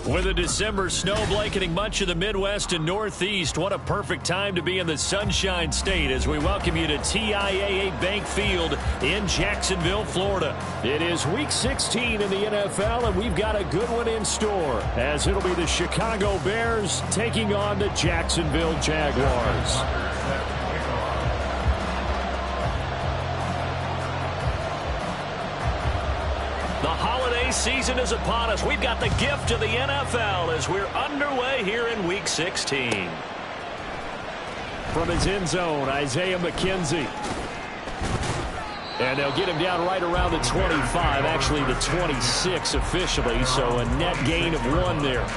With a December snow blanketing much of the Midwest and Northeast, what a perfect time to be in the Sunshine State as we welcome you to TIAA Bank Field in Jacksonville, Florida. It is Week 16 in the NFL, and we've got a good one in store as it'll be the Chicago Bears taking on the Jacksonville Jaguars. The holiday season is upon us. We've got the gift of the NFL as we're underway here in Week 16. From his end zone, Isaiah McKenzie. And they'll get him down right around the 25, actually the 26 officially, so a net gain of 1 there.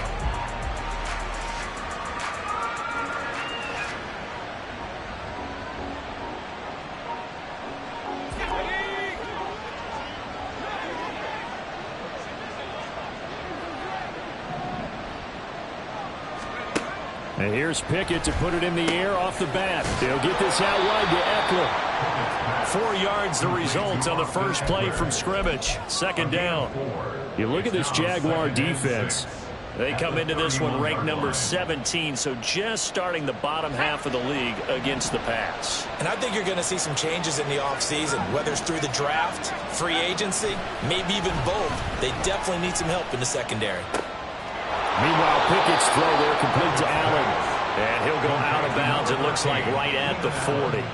And here's Pickett to put it in the air off the bat. They'll get this out wide to Eckler. 4 yards the result on the first play from scrimmage. Second down. You look at this Jaguar defense. They come into this one ranked number 17, so just starting the bottom half of the league against the pass. And I think you're going to see some changes in the offseason, whether it's through the draft, free agency, maybe even both. They definitely need some help in the secondary. Meanwhile, Pickett's throw there complete to Allen. And he'll go out of bounds, it looks like right at the 40.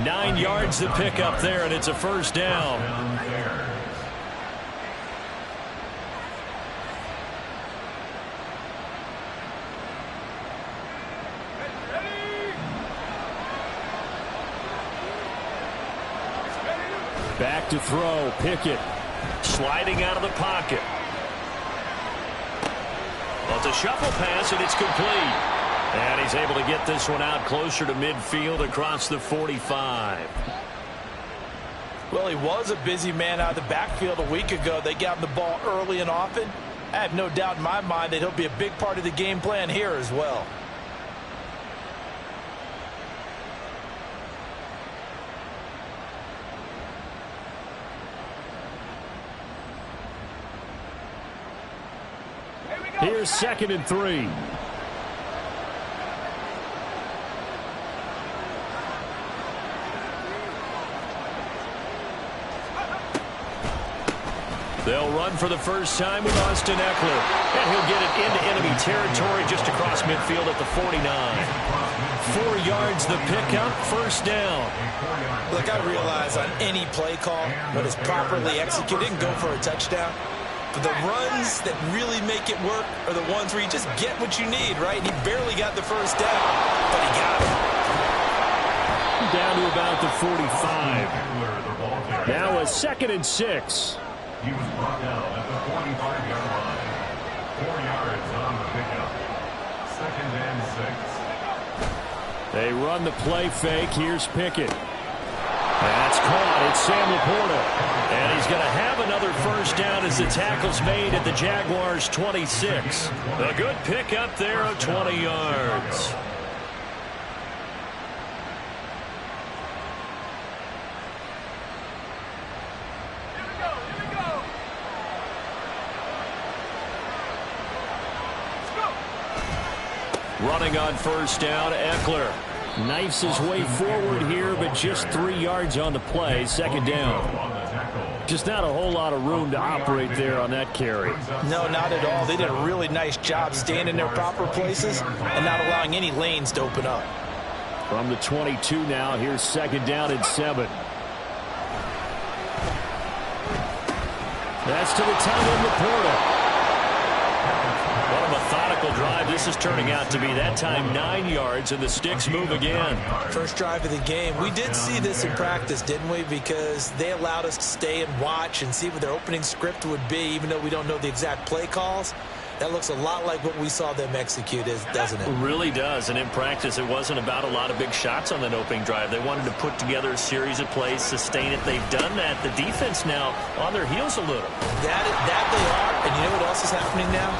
9 yards to pick up there, and it's a first down. Back to throw, Pickett. Sliding out of the pocket. Well, it's a shuffle pass, and it's complete. And he's able to get this one out closer to midfield across the 45. Well, he was a busy man out of the backfield a week ago. They got him the ball early and often. I have no doubt in my mind that he'll be a big part of the game plan here as well. Here's 2nd and 3. They'll run for the first time with Austin Eckler. And he'll get it into enemy territory just across midfield at the 49. 4 yards the pickup, first down. Look, I realize on any play call, when it's properly executed, and go for a touchdown. But the runs that really make it work are the ones where you just get what you need, right? And he barely got the first down, but he got it. Down to about the 45. Now a 2nd and 6. He was brought down at the 45-yard line. 4 yards on the pickup. 2nd and 6. They run the play fake. Here's Pickett. That's caught. It's Sam Laporta. And he's going to have another first down as the tackle's made at the Jaguars' 26. A good pickup there of 20 yards. Running on first down, Eckler. Knifes his way forward here, but just 3 yards on the play. Second down. Just not a whole lot of room to operate there on that carry. No, not at all. They did a really nice job staying in their proper places and not allowing any lanes to open up. From the 22 now, here's 2nd down and 7. That's to the tight end, Laporta. What a methodical drive this is turning out to be that time 9 yards, and the sticks move again. First drive of the game. We did see this in practice, didn't we? Because they allowed us to stay and watch and see what their opening script would be, even though we don't know the exact play calls. That looks a lot like what we saw them execute, doesn't it? It really does. And in practice, it wasn't about a lot of big shots on that opening drive. They wanted to put together a series of plays, sustain it. They've done that. The defense now on their heels a little. That they are. And you know what else is happening now?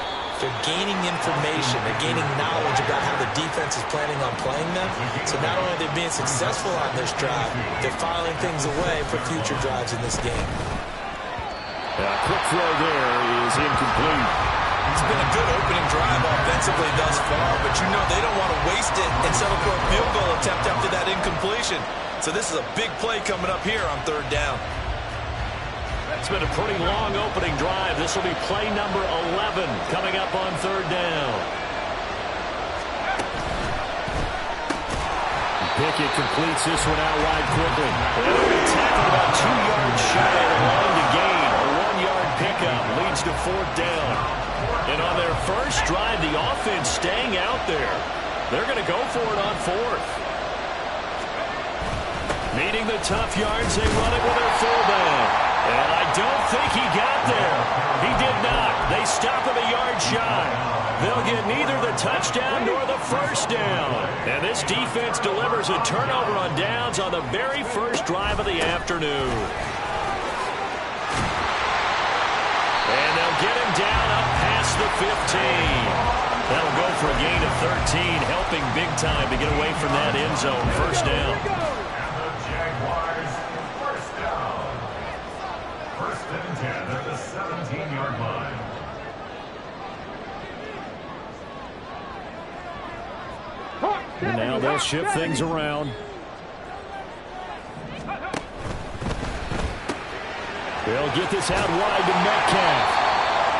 They're gaining information. They're gaining knowledge about how the defense is planning on playing them. So not only are they being successful on this drive, they're filing things away for future drives in this game. Quick throw there is incomplete. It's been a good opening drive offensively thus far, but you know they don't want to waste it and settle for a field goal attempt after that incompletion. So this is a big play coming up here on third down. It's been a pretty long opening drive. This will be play number 11 coming up on third down. Pickett completes this one out wide quickly. They'll be tackled about 2 yards shy of the line to gain. A 1-yard pickup leads to fourth down. And on their first drive, the offense staying out there. They're going to go for it on fourth. Needing the tough yards, they run it with their fullback. And I don't think he got there. He did not. They stop him a yard shy. They'll get neither the touchdown nor the first down. And this defense delivers a turnover on downs on the very first drive of the afternoon. And they'll get him down up past the 15. That'll go for a gain of 13, helping big time to get away from that end zone. First down. And the Jaguars, first down. First and 10 at the 17-yard line. And now they'll shift things around. They'll get this out wide to Metcalf.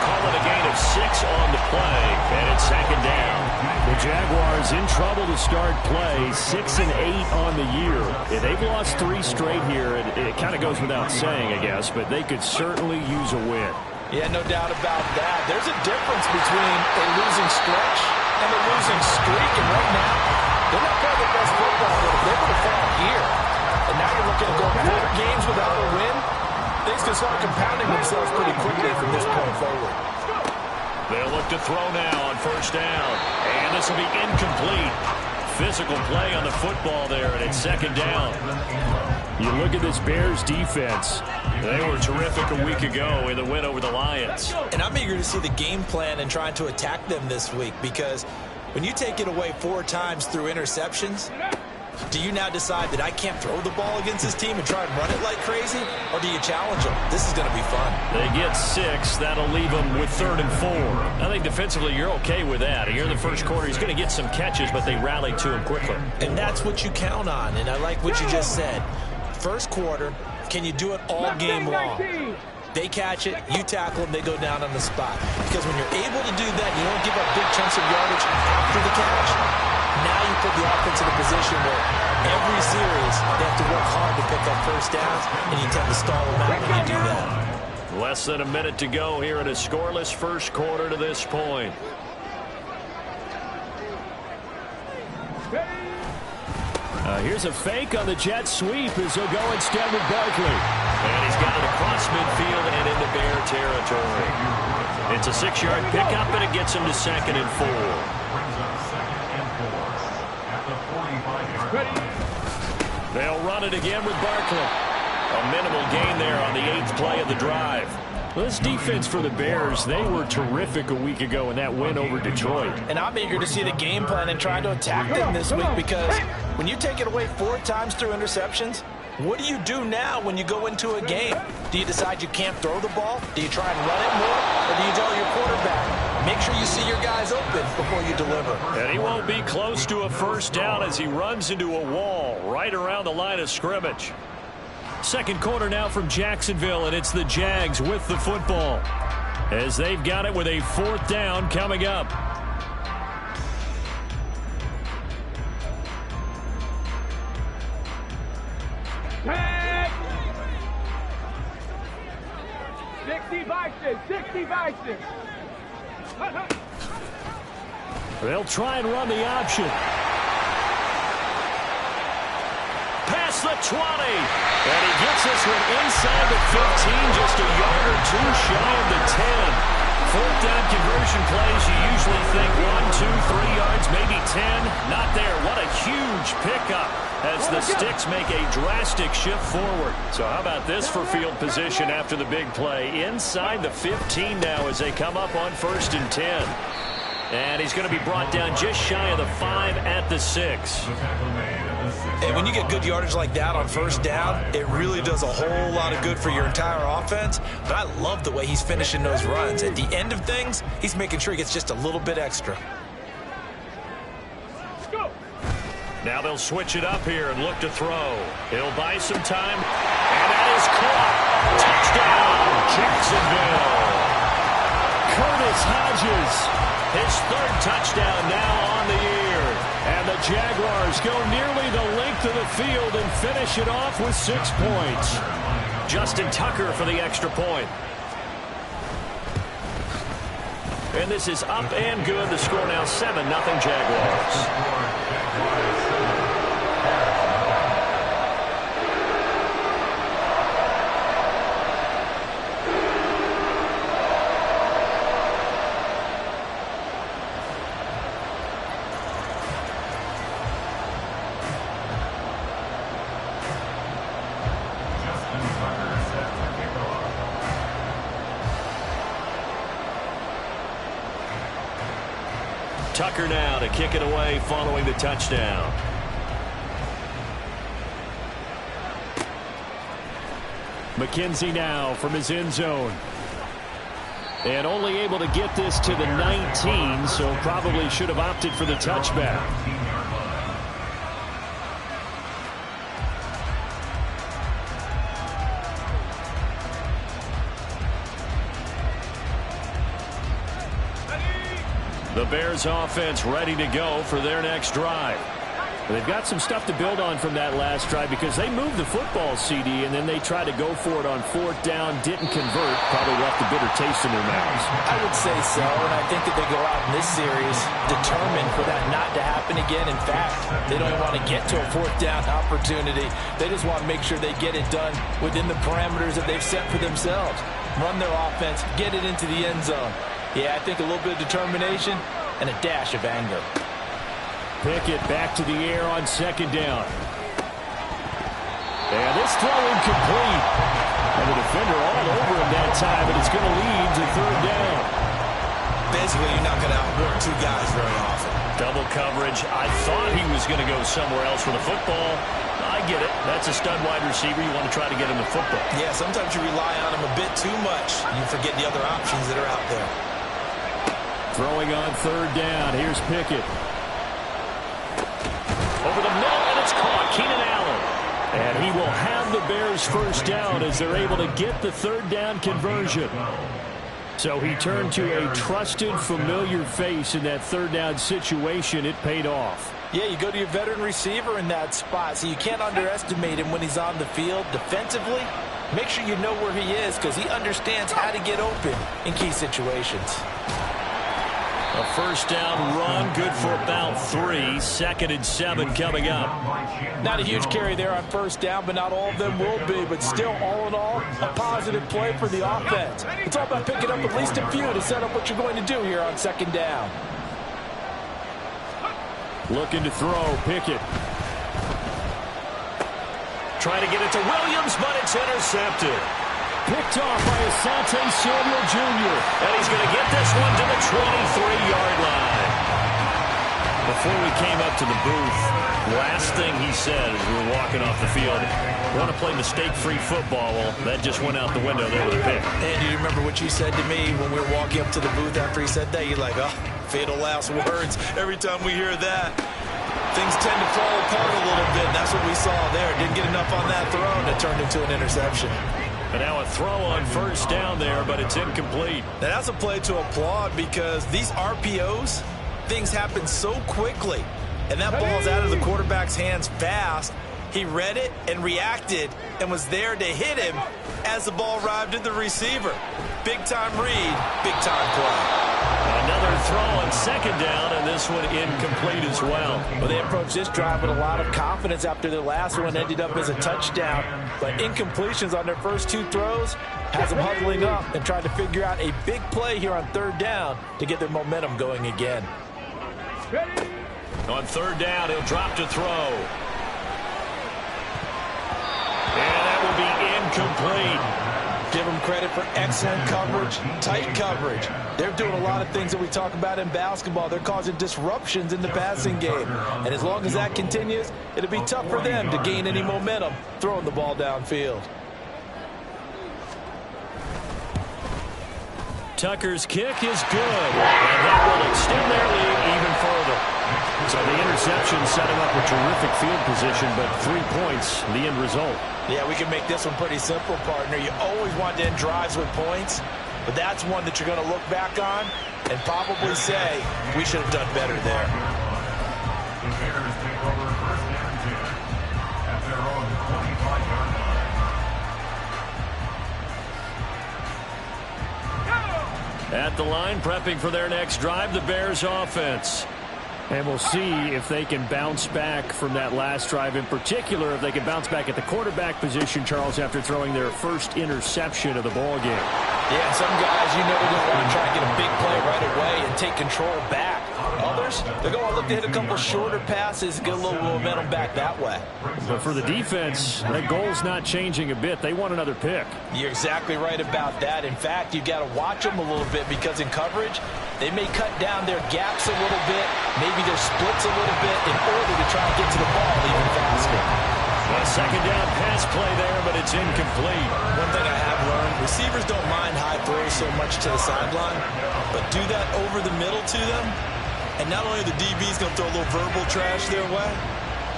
Call it a gain of 6 on the play, and it's second down. The Jaguars in trouble to start play, 6 and 8 on the year. They've lost 3 straight here, and it kind of goes without saying, I guess, but they could certainly use a win. Yeah, no doubt about that. There's a difference between a losing stretch and a losing streak, and right now, they're not playing their best football, but if they were to fall here, and now you're looking to go 4 games without a win, things can start compounding themselves pretty quickly from this point forward. They'll look to throw now on first down. And this will be incomplete. Physical play on the football there, and it's second down. You look at this Bears defense. They were terrific a week ago in the win over the Lions. And I'm eager to see the game plan and trying to attack them this week, because when you take it away 4 times through interceptions, do you now decide that I can't throw the ball against this team and try and run it like crazy? Or do you challenge them? This is going to be fun. They get 6. That'll leave them with 3rd and 4. I think defensively you're okay with that. Here in the first quarter, he's going to get some catches, but they rally to him quickly. And that's what you count on. And I like what you just said. First quarter, can you do it all game long? They catch it, you tackle them, they go down on the spot. Because when you're able to do that, you don't give up big chunks of yardage after the catch. Now you put the offense in a position where every series they have to work hard to pick up first downs, and you tend to stall them out when you do that. Less than a minute to go here in a scoreless first quarter to this point. Here's a fake on the jet sweep as he'll go instead with Barkley. And he's got it across midfield and into Bear territory. It's a 6-yard pickup, and it gets him to 2nd and 4. They'll run it again with Barkley. A minimal gain there on the 8th play of the drive. Well, this defense for the Bears, they were terrific a week ago in that win over Detroit. And I'm eager to see the game plan and try to attack them this week, because when you take it away 4 times through interceptions, what do you do now when you go into a game? Do you decide you can't throw the ball? Do you try and run it more? Or do you tell your quarterback, make sure you see your guys open before you deliver? And he won't be close to a first down as he runs into a wall right around the line of scrimmage. Second quarter now from Jacksonville, and it's the Jags with the football as they've got it with a 4th down coming up. Tag! 60 Vikings, 60 Vikings. They'll try and run the option. Past the 20. And he gets this one inside the 15, just a yard or two shy of the 10. Fourth down conversion plays, you usually think 1, 2, 3 yards, maybe 10. Not there. What a huge pickup as the Sticks make a drastic shift forward. So how about this for field position after the big play? Inside the 15 now as they come up on 1st and 10. And he's going to be brought down just shy of the 5 at the 6. And when you get good yardage like that on 1st down, it really does a whole lot of good for your entire offense. But I love the way he's finishing those runs. At the end of things, he's making sure he gets just a little bit extra. Now they'll switch it up here and look to throw. He'll buy some time. And that is caught. Touchdown, Jacksonville. Curtis Hodges. His 3rd touchdown now on the year. And the Jaguars go nearly the length of the field and finish it off with 6 points. Justin Tucker for the extra point. And this is up and good. The score now 7-0 Jaguars. Tucker now to kick it away following the touchdown. McKenzie now from his end zone. And only able to get this to the 19, so probably should have opted for the touchback. The Bears offense ready to go for their next drive. They've got some stuff to build on from that last drive because they moved the football, CD, and then they tried to go for it on 4th down, didn't convert, probably left a bitter taste in their mouths. I would say so, and I think that they go out in this series determined for that not to happen again. In fact, they don't want to get to a 4th down opportunity. They just want to make sure they get it done within the parameters that they've set for themselves. Run their offense, get it into the end zone. Yeah, I think a little bit of determination and a dash of anger. Pickett back to the air on 2nd down. And this throw incomplete. And the defender all over him that time, and it's going to lead to 3rd down. Basically, you're not going to outwork 2 guys very often. Double coverage. I thought he was going to go somewhere else with the football. I get it. That's a stud wide receiver. You want to try to get him the football. Yeah, sometimes you rely on him a bit too much. You forget the other options that are out there. Throwing on 3rd down. Here's Pickett. Over the middle, and it's caught. Keenan Allen. And he will have the Bears 1st down as they're able to get the 3rd down conversion. So he turned to a trusted, familiar face in that 3rd down situation. It paid off. Yeah, you go to your veteran receiver in that spot, so you can't underestimate him when he's on the field defensively. Make sure you know where he is because he understands how to get open in key situations. A 1st down run, good for about 3. 2nd and 7 coming up. Not a huge carry there on 1st down, but not all of them will be. But still, all in all, a positive play for the offense. It's all about picking up at least a few to set up what you're going to do here on 2nd down. Looking to throw, Pickett. Trying to get it to Williams, but it's intercepted. Picked off by Asante Samuel Jr. And he's going to get this one to the 23-yard line. Before we came up to the booth, last thing he said as we were walking off the field, want to play mistake-free football. Well, that just went out the window there with a pick. And do you remember what you said to me when we were walking up to the booth after he said that? You're like, oh, fatal last words. Every time we hear that, things tend to fall apart a little bit. And that's what we saw there. Didn't get enough on that throw, and it turned into an interception. And now a throw on 1st down there, but it's incomplete. And that's a play to applaud because these RPOs, things happen so quickly. And that ball's out of the quarterback's hands fast. He read it and reacted and was there to hit him as the ball arrived at the receiver. Big-time read, big-time play. Another throw on 2nd down, and this this one incomplete as well. Well, they approached this drive with a lot of confidence after their last one ended up as a touchdown. But incompletions on their first 2 throws has them huddling up and trying to figure out a big play here on 3rd down to get their momentum going again. On 3rd down, he'll drop to throw. And that will be incomplete. Give them credit for excellent coverage, tight coverage. They're doing a lot of things that we talk about in basketball. They're causing disruptions in the passing game. And as long as that continues, it'll be tough for them to gain any momentum throwing the ball downfield. Tucker's kick is good. And that will extend their lead even further. So the interception set him up with terrific field position, but 3 points, the end result. Yeah, we can make this one pretty simple, partner. You always want to end drives with points, but that's one that you're going to look back on and probably say, we should have done better there. The Bears take over 1st and 10 at their own 25-yard line. At the line, prepping for their next drive, the Bears offense. And we'll see if they can bounce back from that last drive, in particular, if they can bounce back at the quarterback position, Charles, after throwing their first interception of the ball game. Yeah, some guys, you know, they're going to want to try to get a big play right away and take control back. Others, they're going to look to hit a couple shorter passes, get a little momentum back that way. But for the defense, that goal's not changing a bit. They want another pick. You're exactly right about that. In fact, you've got to watch them a little bit because in coverage, they may cut down their gaps a little bit, maybe their splits a little bit in order to try and get to the ball even faster. A 2nd down pass play there, but it's incomplete. One thing I have learned, receivers don't mind high throws so much to the sideline, but do that over the middle to them, and not only are the DBs going to throw a little verbal trash their way,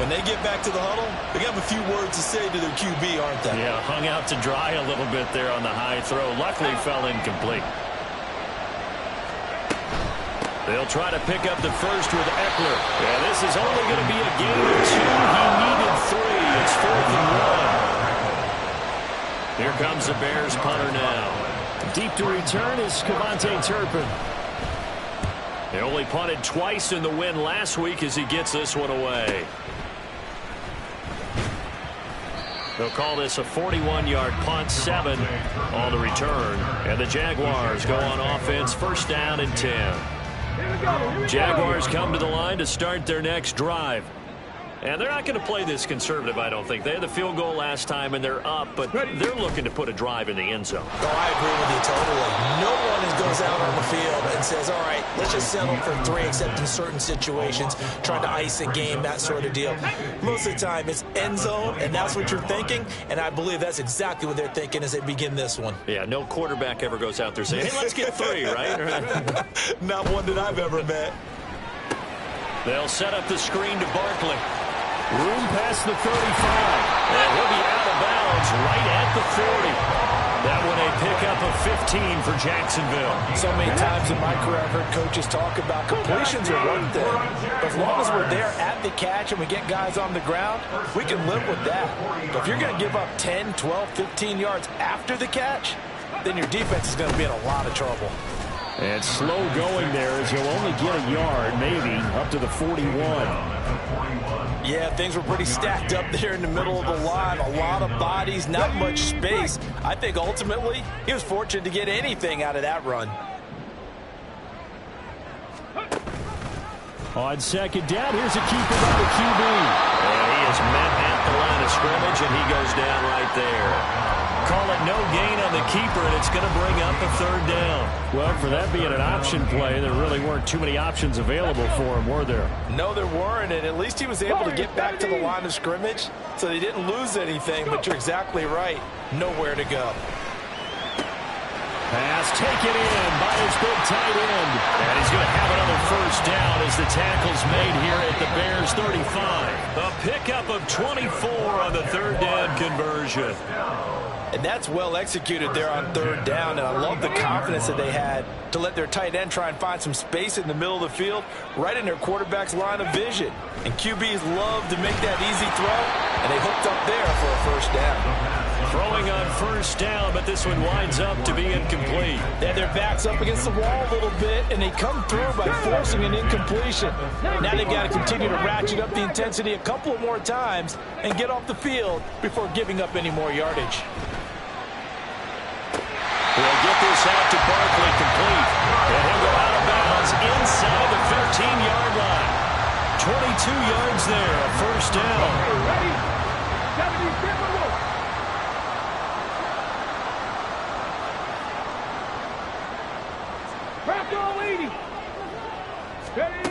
when they get back to the huddle, they have a few words to say to their QB, aren't they? Yeah, hung out to dry a little bit there on the high throw. Luckily fell incomplete. They'll try to pick up the first with Eckler. Yeah, this is only going to be a gain of 2. He needed 3. It's 4th and 1. Here comes the Bears punter now. Deep to return is Cavante Turpin. They only punted twice in the win last week as he gets this one away. They'll call this a 41-yard punt, 7 on the return. And the Jaguars go on offense, 1st down and 10. Jaguars come to the line to start their next drive. And they're not going to play this conservative, I don't think. They had the field goal last time, and they're up, but they're looking to put a drive in the end zone. Oh, I agree with you totally. No one goes out on the field and says, all right, let's just settle for 3, except in certain situations, trying to ice a game, that sort of deal. Most of the time, it's end zone, and that's what you're thinking, and I believe that's exactly what they're thinking as they begin this one. Yeah, no quarterback ever goes out there saying, hey, let's get 3, right? Not one that I've ever met. They'll set up the screen to Barkley. Room past the 35. And he'll be out of bounds right at the 40. That one a pickup of 15 for Jacksonville. So many times in my career I've heard coaches talk about completions are one thing. But as long as we're there at the catch and we get guys on the ground, we can live with that. But if you're going to give up 10, 12, 15 yards after the catch, then your defense is going to be in a lot of trouble. And slow going there as he'll only get a yard, maybe, up to the 41. Yeah, things were pretty stacked up there in the middle of the line. A lot of bodies, not much space. I think ultimately he was fortunate to get anything out of that run. On 2nd down, here's a keeper by the QB. And he is met at the line of scrimmage, and he goes down right there. Call it no gain on the keeper, and it's going to bring up a 3rd down. Well, for that being an option play, there really weren't too many options available for him, were there? No, there weren't, and at least he was able to get back to the line of scrimmage, so they didn't lose anything, but you're exactly right. Nowhere to go. Pass taken in by his big tight end. And he's going to have another 1st down as the tackle's made here at the Bears 35. A pickup of 24 on the 3rd down conversion. And that's well executed there on 3rd down. And I love the confidence that they had to let their tight end try and find some space in the middle of the field, right in their quarterback's line of vision. And QBs love to make that easy throw, and they hooked up there for a 1st down. Throwing on first down, but this one winds up to be incomplete. Yeah, their back's up against the wall a little bit, and they come through by forcing an incompletion. Now they've got to continue to ratchet up the intensity a couple of more times and get off the field before giving up any more yardage. We'll get this out to Barkley complete. And he'll go out of bounds inside the 15-yard line. 22 yards there, a first down. Ready? 77 more. Crack all 80. Ready?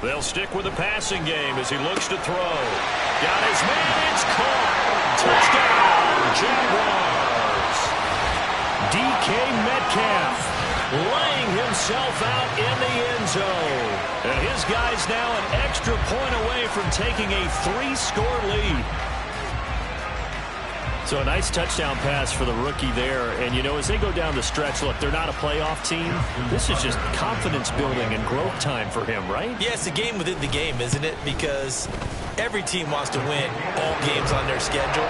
They'll stick with the passing game as he looks to throw. Got his man, it's caught. Touchdown, Jaguars. DK Metcalf laying himself out in the end zone. And his guy's now an extra point away from taking a 3-score lead. So a nice touchdown pass for the rookie there. And, you know, as they go down the stretch, look, they're not a playoff team. This is just confidence building and growth time for him, right? Yeah, it's a game within the game, isn't it? Because every team wants to win all games on their schedule.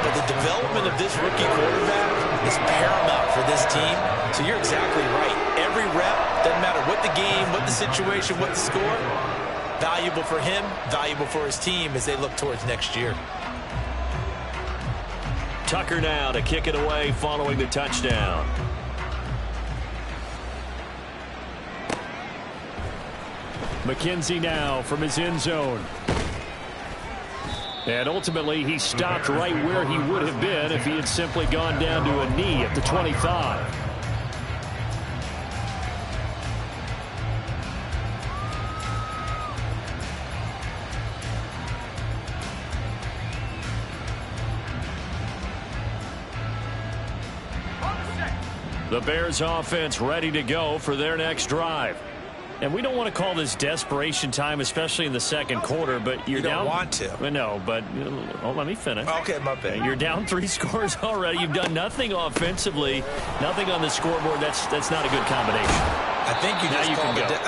But the development of this rookie quarterback is paramount for this team. So you're exactly right. Every rep, doesn't matter what the game, what the situation, what the score, valuable for him, valuable for his team as they look towards next year. Tucker now to kick it away following the touchdown. McKenzie now from his end zone. And ultimately, he stopped right where he would have been if he had simply gone down to a knee at the 25. The Bears offense ready to go for their next drive. And we don't want to call this desperation time, especially in the second quarter, but you're down. You don't want to. No, but let me finish. Okay, my bad. You're down 3 scores already. You've done nothing offensively, nothing on the scoreboard. That's not a good combination. I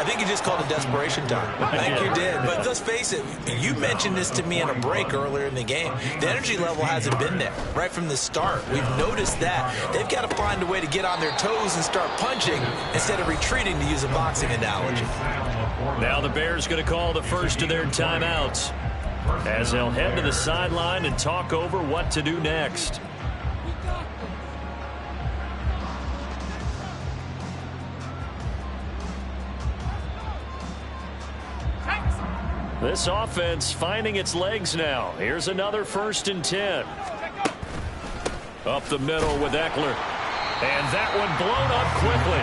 think you just called it desperation time. I think you did. But let's face it, you mentioned this to me in a break earlier in the game. The energy level hasn't been there right from the start. We've noticed that. They've got to find a way to get on their toes and start punching instead of retreating, to use a boxing analogy. Now the Bears going to call the first of their timeouts as they'll head to the sideline and talk over what to do next. This offense finding its legs now. Here's another 1st and 10. Up the middle with Eckler. And that one blown up quickly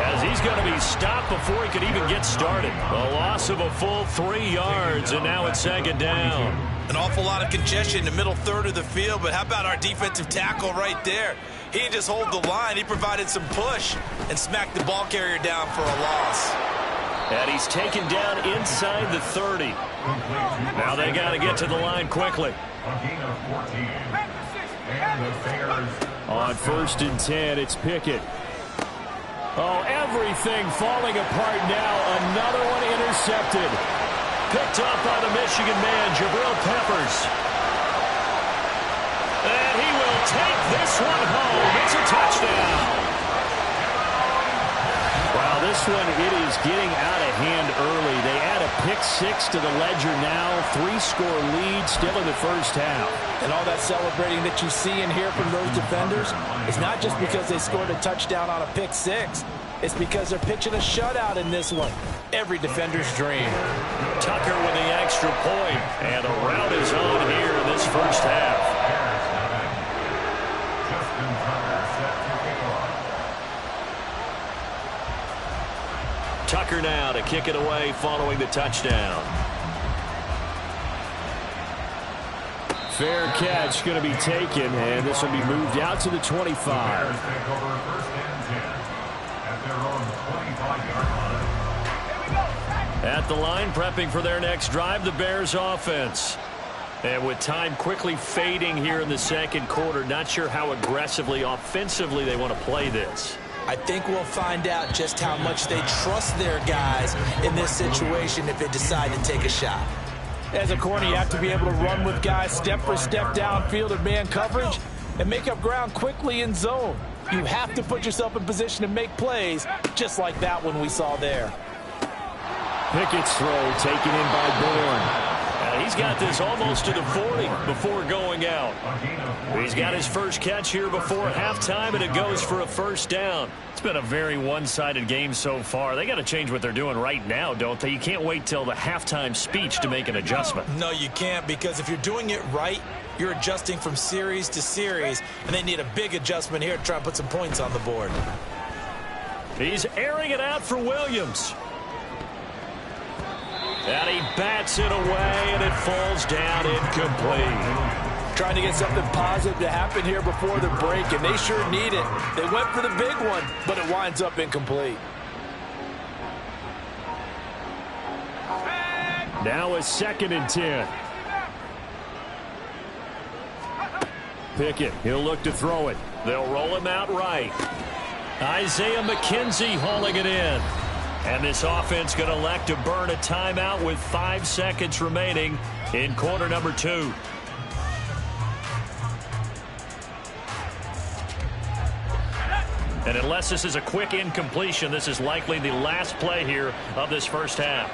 as he's going to be stopped before he could even get started. A loss of a full 3 yards, and now it's 2nd down. An awful lot of congestion in the middle third of the field, but how about our defensive tackle right there? He didn't just hold the line. He provided some push and smacked the ball carrier down for a loss. And he's taken down inside the 30. Now they got to get to the line quickly. A gain of 14. And the Bears. On 1st and 10, it's Pickett. Oh, everything falling apart now. Another one intercepted. Picked up by the Michigan man, Jabril Peppers. And he will take this one home. It's a touchdown. Wow, this one, it is getting out of hand early. They add a pick-6 to the ledger now. 3-score lead still in the first half. And all that celebrating that you see and hear from those defenders is not just because they scored a touchdown on a pick-6. It's because they're pitching a shutout in this one. Every defender's dream. Tucker with the extra point. And the route is on here in this first half. Justin Tucker set to kick off. Tucker now to kick it away following the touchdown. Fair catch going to be taken, and this will be moved out to the 25. Bears take over 1st and 10 at their own 25-yard line. At the line, prepping for their next drive, the Bears offense. And with time quickly fading here in the second quarter, not sure how aggressively, offensively they want to play this. I think we'll find out just how much they trust their guys in this situation if they decide to take a shot. As a corner, you have to be able to run with guys step for step downfield in man coverage. and make up ground quickly in zone. You have to put yourself in position to make plays, just like that one we saw there. Pickett's throw taken in by Bourne. He's got this almost to the 40 before going out. He's got his first catch here before halftime, and it goes for a first down. It's been a very one-sided game so far. They got to change what they're doing right now, don't they? You can't wait till the halftime speech to make an adjustment. No, you can't, because if you're doing it right, you're adjusting from series to series, and they need a big adjustment here to try and put some points on the board. He's airing it out for Williams. And he bats it away, and it falls down incomplete. Trying to get something positive to happen here before the break, and they sure need it. They went for the big one, but it winds up incomplete. Now a 2nd and 10. Pickett, he'll look to throw it. They'll roll him out right. Isaiah McKenzie hauling it in. And this offense going to elect to burn a timeout with 5 seconds remaining in quarter number 2. And unless this is a quick incompletion, this is likely the last play here of this first half.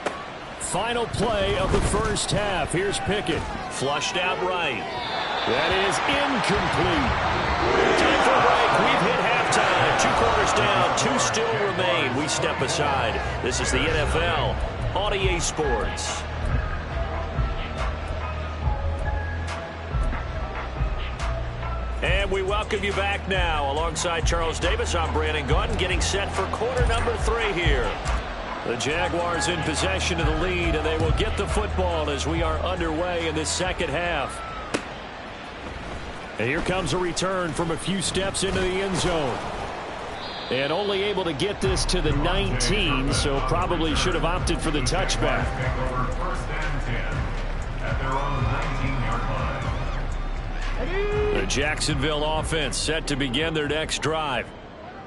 Final play of the first half. Here's Pickett. Flushed out right. That is incomplete. Time for a break. We've hit halftime. 2 quarters down. 2 still remain. We step aside. This is the NFL on EA Sports. And we welcome you back now. Alongside Charles Davis, I'm Brandon Gaudin, getting set for quarter number 3 here. The Jaguars in possession of the lead, and they will get the football as we are underway in this second half. And here comes a return from a few steps into the end zone. And only able to get this to the 19, so probably should have opted for the touchback. The Jacksonville offense set to begin their next drive.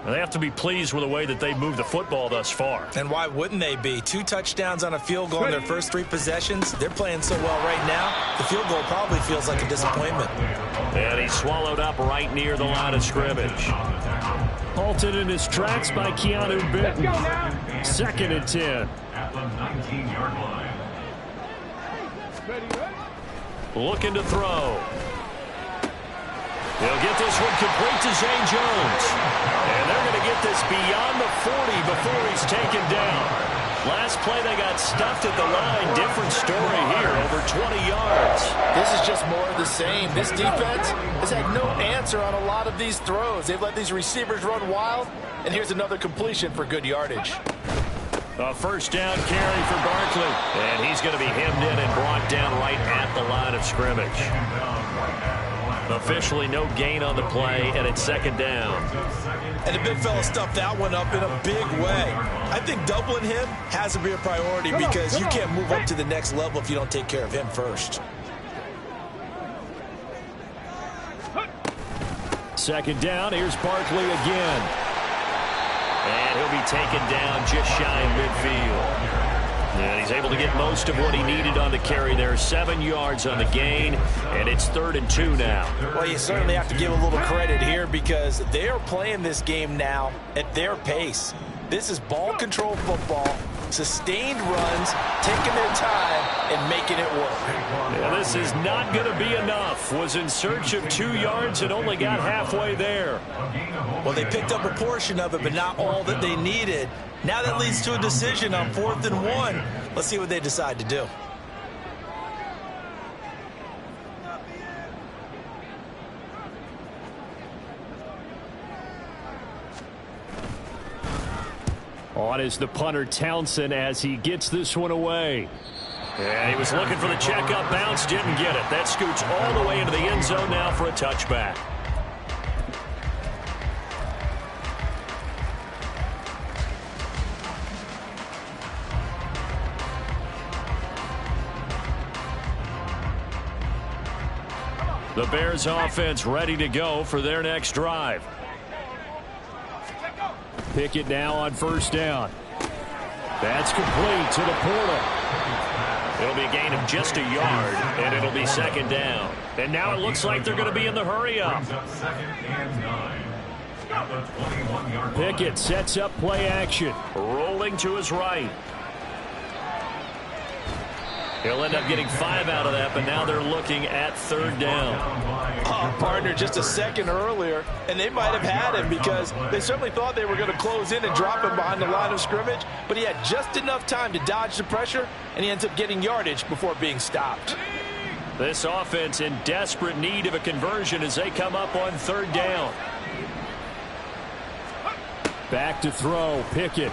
They have to be pleased with the way that they moved the football thus far. And why wouldn't they be? 2 touchdowns on a field goal in their first 3 possessions. They're playing so well right now, the field goal probably feels like a disappointment. And he's swallowed up right near the line of scrimmage. Halted in his tracks by Keanu Benton. 2nd and 10. At the 19-yard line. Looking to throw. They'll get this one complete to Zay Jones. And they're going to get this beyond the 40 before he's taken down. Last play they got stuffed at the line. Different story here, over 20 yards. This is just more of the same. This defense has had no answer on a lot of these throws. They've let these receivers run wild, and here's another completion for good yardage. A first down carry for Barkley. And he's going to be hemmed in and brought down right at the line of scrimmage. Officially no gain on the play, and it's 2nd down. And the big fella stuffed that one up in a big way. I think doubling him has to be a priority because you can't move up to the next level if you don't take care of him first. 2nd down. Here's Barkley again. And he'll be taken down just shy of midfield. And he's able to get most of what he needed on the carry there. 7 yards on the gain, and it's 3rd and 2 now. Well, you certainly have to give a little credit here because they are playing this game now at their pace. This is ball control football, sustained runs, taking their time, and making it work. Yeah, this is not going to be enough. Was in search of 2 yards and only got halfway there. Well, they picked up a portion of it, but not all that they needed. Now that leads to a decision on 4th and 1. Let's see what they decide to do. On is the punter Townsend as he gets this one away. And he was looking for the checkup bounce, didn't get it. That scoots all the way into the end zone now for a touchback. The Bears offense ready to go for their next drive. Pickett now on 1st down. That's complete to the portal. It'll be a gain of just a yard, and it'll be second down. And now it looks like they're going to be in the hurry-up. Brings up 2nd and 9. At the 21-yard line. Pickett sets up play action. Rolling to his right. He'll end up getting 5 out of that, but now they're looking at 3rd down. Oh, partner, just a second earlier, and they might have had him because they certainly thought they were going to close in and drop him behind the line of scrimmage, but he had just enough time to dodge the pressure, and he ends up getting yardage before being stopped. This offense in desperate need of a conversion as they come up on 3rd down. Back to throw, Pickett.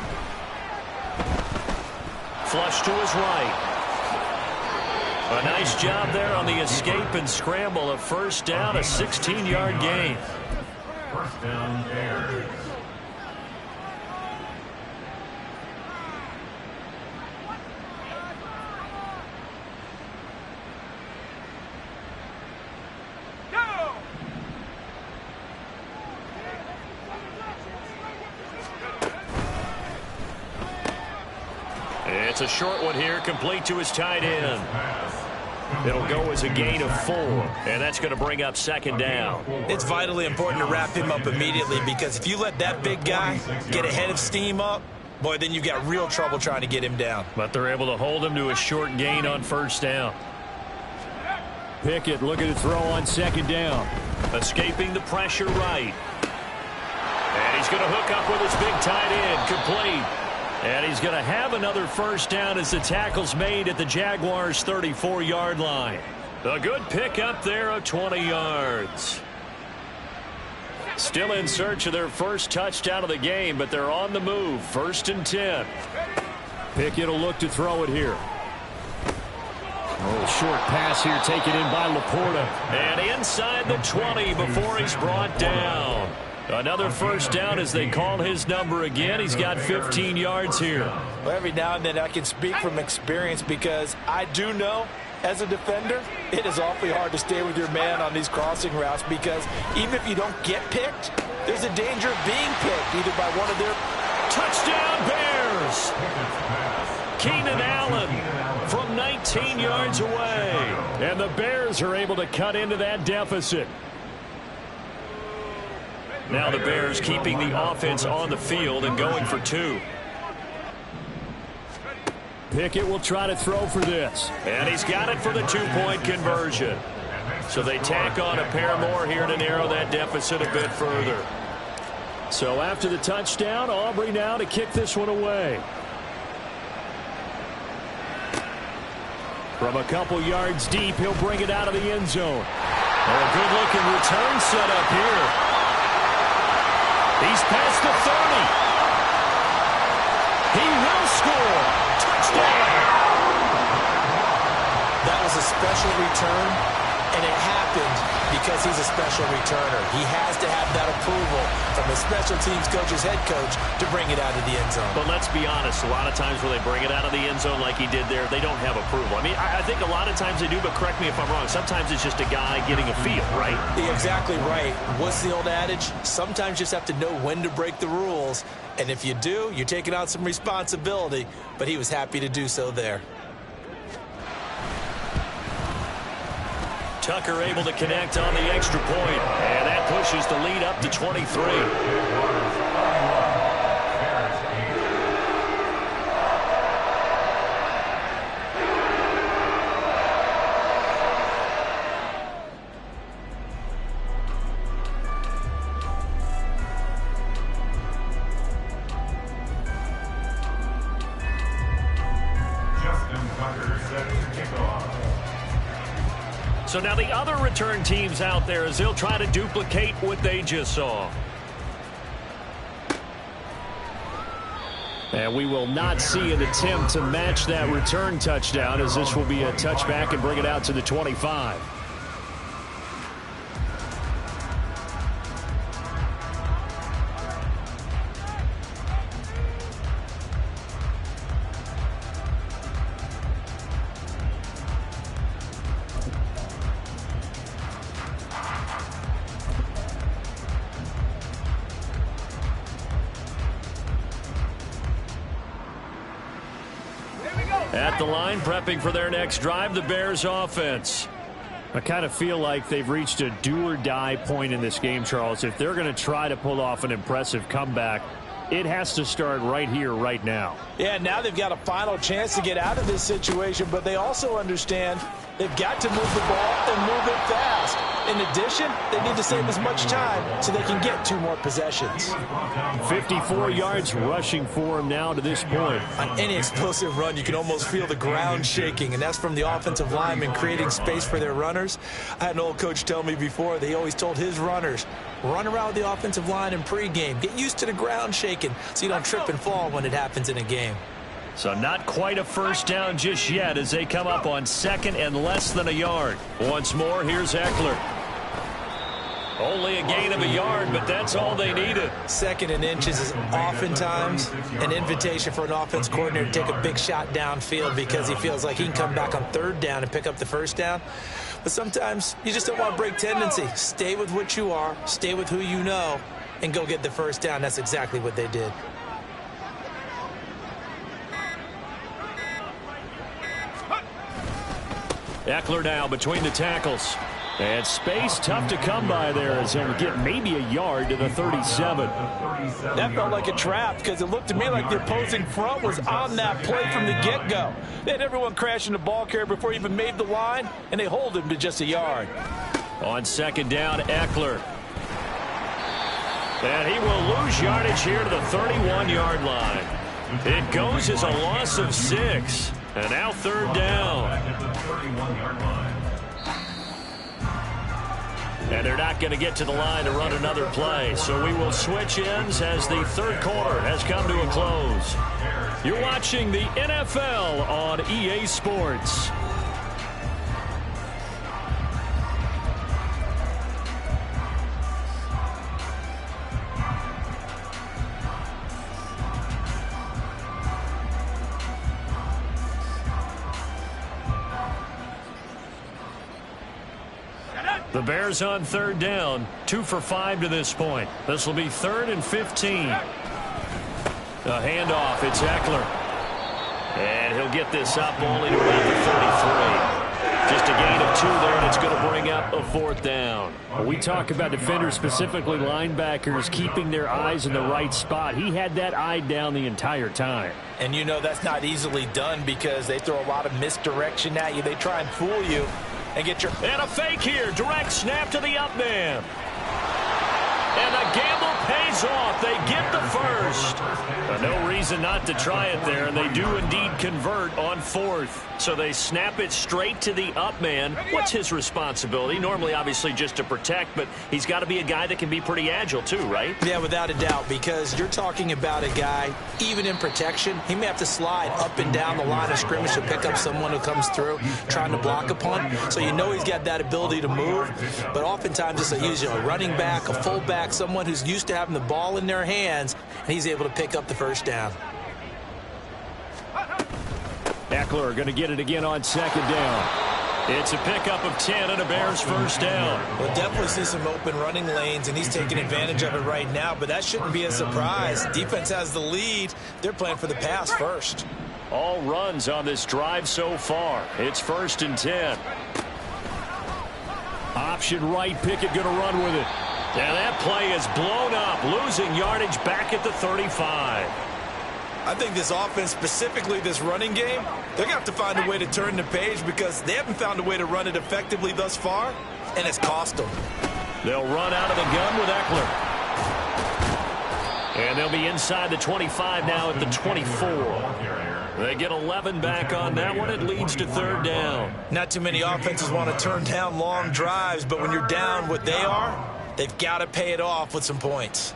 Flush to his right. A nice job there on the escape and scramble. A 1st down, a 16-yard gain. 1st down, Bears. It's a short one here, complete to his tight end. It'll go as a gain of 4, and that's going to bring up 2nd down. It's vitally important to wrap him up immediately because if you let that big guy get a head of steam up, boy, then you've got real trouble trying to get him down. But they're able to hold him to a short gain on 1st down. Pickett looking to throw on 2nd down. Escaping the pressure right. And he's going to hook up with his big tight end, complete. And he's going to have another 1st down as the tackle's made at the Jaguars' 34-yard line. A good pickup there of 20 yards. Still in search of their first touchdown of the game, but they're on the move. 1st and 10. Pickett will look to throw it here. Oh, short pass here taken in by Laporta. And inside the 20 before he's brought down. Another 1st down as they call his number again. He's got 15 yards here. Well, every now and then I can speak from experience because I do know as a defender it is awfully hard to stay with your man on these crossing routes because even if you don't get picked, there's a danger of being picked either by one of their... Touchdown Bears! Keenan Allen from 19 yards away. And the Bears are able to cut into that deficit. Now the Bears keeping the offense on the field and going for 2. Pickett will try to throw for this. And he's got it for the 2-point conversion. So they tack on a pair more here to narrow that deficit a bit further. So after the touchdown, Aubrey now to kick this one away. From a couple yards deep, he'll bring it out of the end zone. Oh, a good-looking return set up here. He's past the 30. He will score. Touchdown. That was a special return, and it happened because he's a special returner. He has to have that approval from his special teams coach's head coach to bring it out of the end zone. But let's be honest, a lot of times when they bring it out of the end zone like he did there, they don't have approval. I mean, I think a lot of times they do, but correct me if I'm wrong. Sometimes it's just a guy getting a feel, right? You're exactly right. What's the old adage? Sometimes you just have to know when to break the rules. And if you do, you're taking on some responsibility. But he was happy to do so there. Tucker able to connect on the extra point, and that pushes the lead up to 23. So now the other return teams out there as they'll try to duplicate what they just saw. And we will not see an attempt to match that return touchdown as this will be a touchback and bring it out to the 25. Here we go. At the line, prepping for their next drive, the Bears offense. I kind of feel like they've reached a do-or-die point in this game, Charles. If they're going to try to pull off an impressive comeback, it has to start right here, right now. Yeah, now they've got a final chance to get out of this situation, but they also understand they've got to move the ball and move it fast. In addition, they need to save as much time so they can get 2 more possessions. 54 yards rushing for him now to this point. On any explosive run, you can almost feel the ground shaking, and that's from the offensive linemen creating space for their runners. I had an old coach tell me before, they always told his runners, run around the offensive line in pregame. Get used to the ground shaking so you don't trip and fall when it happens in a game. So not quite a first down just yet as they come up on 2nd and less than a yard. Once more, here's Eckler. Only a gain of a yard, but that's all they needed. 2nd and inches is oftentimes an invitation for an offense coordinator to take a big shot downfield because he feels like he can come back on 3rd down and pick up the first down. But sometimes you just don't want to break tendency. Stay with what you are, stay with who you know, and go get the first down. That's exactly what they did. Eckler now between the tackles. And space tough to come by there as he'll get maybe a yard to the 37. That felt like a trap because it looked to me like the opposing front was on that play from the get-go. They had everyone crashing the ball carrier before he even made the line, and they hold him to just a yard. On 2nd down, Eckler. And he will lose yardage here to the 31-yard line. It goes as a loss of 6. And now 3rd down. And they're not going to get to the line to run another play. So we will switch ends as the 3rd quarter has come to a close. You're watching the NFL on EA Sports. The Bears on 3rd down, 2 for 5 to this point. This will be 3rd and 15. A handoff, it's Eckler. And he'll get this up only to about the 33. Just a gain of 2 there, and it's going to bring up a 4th down. We talk about defenders, specifically linebackers, keeping their eyes in the right spot. He had that eye down the entire time. And you know that's not easily done because they throw a lot of misdirection at you. They try and fool you. And get your... And a fake here. Direct snap to the up man. And the gamble pays off. They get the first. No reason not to try it there, and they do indeed convert on 4th. So they snap it straight to the up man. What's his responsibility? Normally, obviously, just to protect, but he's got to be a guy that can be pretty agile too, right? Yeah, without a doubt, because you're talking about a guy, even in protection, he may have to slide up and down the line of scrimmage to pick up someone who comes through trying to block a punt. So you know he's got that ability to move, but oftentimes it's usually a running back, a fullback, someone who's used to having the ball in their hands, and he's able to pick up the first down. Eckler going to get it again on 2nd down. It's a pickup of 10 and a Bears first down. We'll definitely see some open running lanes, and he's taking advantage of it right now, but that shouldn't be a surprise. Defense has the lead. They're playing for the pass first. All runs on this drive so far. It's 1st and 10. Option right, Pickett going to run with it. And that play is blown up, losing yardage back at the 35. I think this offense, specifically this running game, they're going to have to find a way to turn the page because they haven't found a way to run it effectively thus far, and it's cost them. They'll run out of the gun with Eckler. And they'll be inside the 25 now at the 24. They get 11 back on that one. It leads to 3rd down. Not too many offenses want to turn down long drives, but when you're down what they are, they've got to pay it off with some points.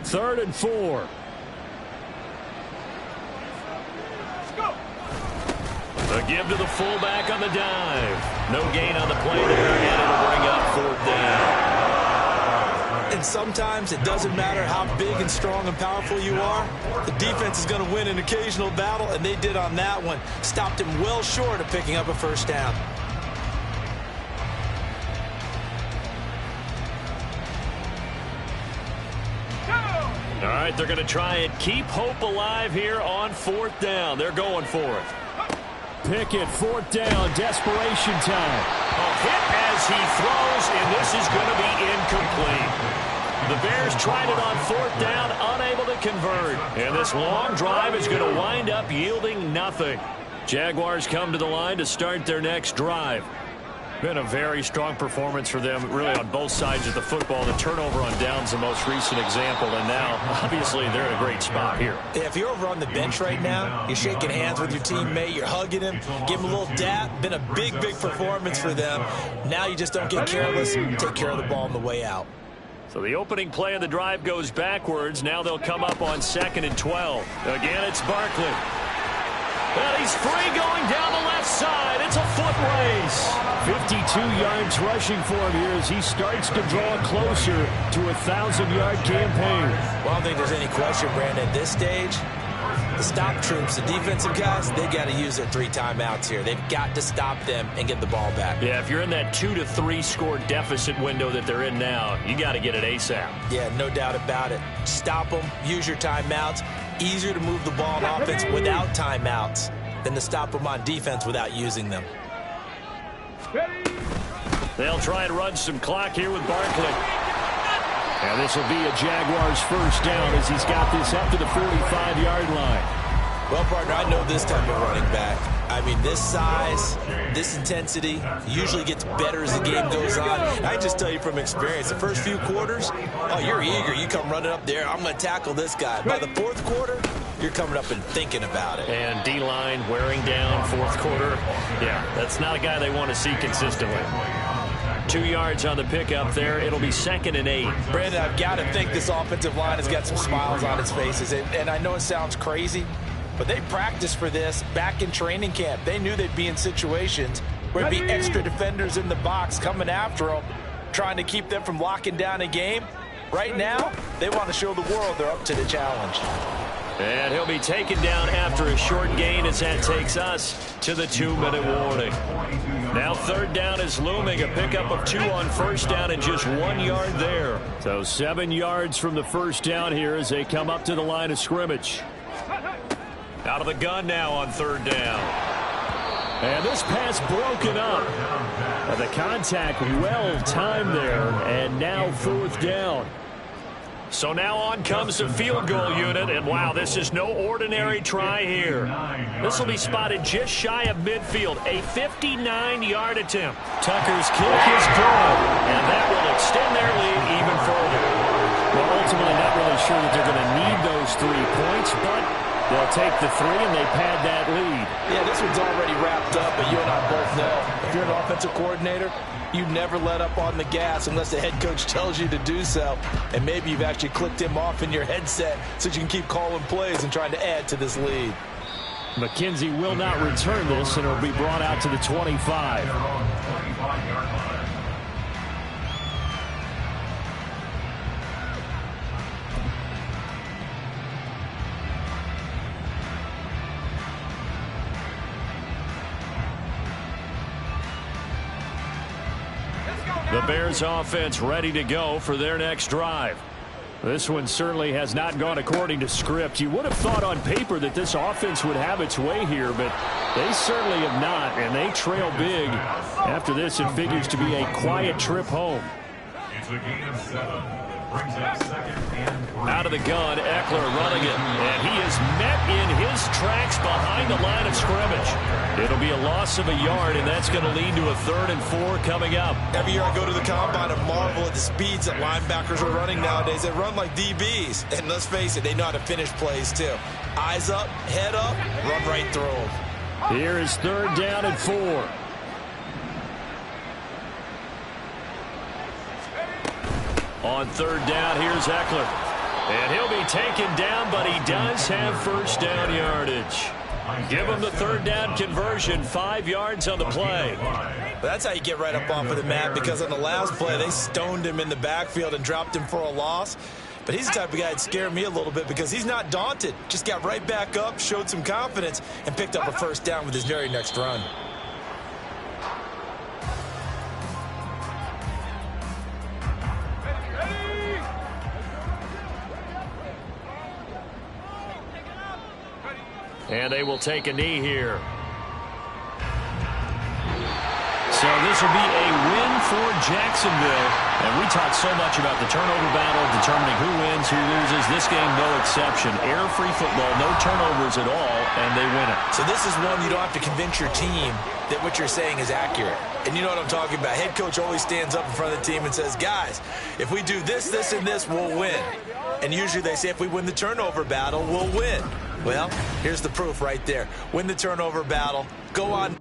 Third and 4. A give to the fullback on the dive. No gain on the play there, and it'll bring up 4th down. And sometimes it doesn't matter how big and strong and powerful you are. The defense is going to win an occasional battle, and they did on that one. Stopped him well short of picking up a first down. All right, they're going to try and keep hope alive here on 4th down. They're going for it. Pickett, 4th down, desperation time. A hit as he throws, and this is going to be incomplete. The Bears tried it on 4th down, unable to convert. And this long drive is going to wind up yielding nothing. Jaguars come to the line to start their next drive. Been a very strong performance for them, really, on both sides of the football. The turnover on downs the most recent example, and now, obviously, they're in a great spot here. If you're over on the bench right now, you're shaking hands with your teammate, you're hugging him, give him a little dap. Been a big, big performance for them. Now you just don't get careless, take care of the ball on the way out. So the opening play of the drive goes backwards. Now they'll come up on 2nd and 12. Again, it's Barkley. And he's free going down the left side. It's a foot race. 52 yards rushing for him here as he starts to draw closer to a 1,000-yard campaign. Well, I don't think there's any question, Brandon, at this stage, the stop troops, the defensive guys, they got to use their 3 timeouts here. They've got to stop them and get the ball back. Yeah, if you're in that 2 to 3 score deficit window that they're in now, you got to get it ASAP. Yeah, no doubt about it. Stop them, use your timeouts. Easier to move the ball on offense without timeouts than to stop them on defense without using them. They'll try and run some clock here with Barkley. And this will be a Jaguars first down as he's got this up to the 45-yard line. Well, partner, I know this type of running back. I mean, this size, this intensity usually gets better as the game goes on. I just tell you from experience, the first few quarters, oh, you're eager. You come running up there, I'm going to tackle this guy. By the 4th quarter, you're coming up and thinking about it. And D-line wearing down 4th quarter. Yeah, that's not a guy they want to see consistently. 2 yards on the pickup there. It'll be 2nd and 8. Brandon, I've got to think this offensive line has got some smiles on its faces. And I know it sounds crazy, but they practiced for this back in training camp. They knew they'd be in situations where there'd be extra defenders in the box coming after them, trying to keep them from locking down a game. Right now, they want to show the world they're up to the challenge. And he'll be taken down after a short gain as that takes us to the 2-minute warning. Now 3rd down is looming. A pickup of 2 on 1st down and just 1 yard there. So 7 yards from the first down here as they come up to the line of scrimmage. Out of the gun now on 3rd down. And this pass broken up. The contact well timed there. And now 4th down. So now on comes the field goal unit, and wow, this is no ordinary try here. This will be spotted just shy of midfield, a 59-yard attempt. Tucker's kick is good, and that will extend their lead even further. Well, ultimately not really sure that they're going to need those 3 points, but they'll take the 3 and they pad that lead. Yeah, this one's already wrapped up, but you and I both know if you're an offensive coordinator, you never let up on the gas unless the head coach tells you to do so. And maybe you've actually clicked him off in your headset so you can keep calling plays and trying to add to this lead. McKenzie will not return this, and it'll be brought out to the 25. The Bears offense ready to go for their next drive. This one certainly has not gone according to script. You would have thought on paper that this offense would have its way here, but they certainly have not, and they trail big. After this, it figures to be a quiet trip home. It's a gain of 7. Brings up 2nd and 3. Out of the gun, Eckler running it, and he is met in his tracks behind the line of scrimmage. It'll be a loss of a yard, and that's going to lead to a 3rd and 4 coming up. Every year I go to the combine and marvel at the speeds that linebackers are running nowadays. They run like DBs, and let's face it, they know how to finish plays too. Eyes up, head up, run right through them. Here is 3rd down and 4. On 3rd down, here's Eckler. And he'll be taken down, but he does have first down yardage. Give him the 3rd down conversion, 5 yards on the play. But that's how you get right up off of the mat, because on the last play, they stoned him in the backfield and dropped him for a loss. But he's the type of guy that scared me a little bit because he's not daunted. Just got right back up, showed some confidence, and picked up a first down with his very next run. And they will take a knee here. So this will be a win for Jacksonville. And we talked so much about the turnover battle, determining who wins, who loses. This game, no exception. Error-free football, no turnovers at all, and they win it. So this is one you don't have to convince your team that what you're saying is accurate. And you know what I'm talking about. Head coach always stands up in front of the team and says, guys, if we do this, this, and this, we'll win. And usually they say if we win the turnover battle, we'll win. Well, here's the proof right there. Win the turnover battle. Go on.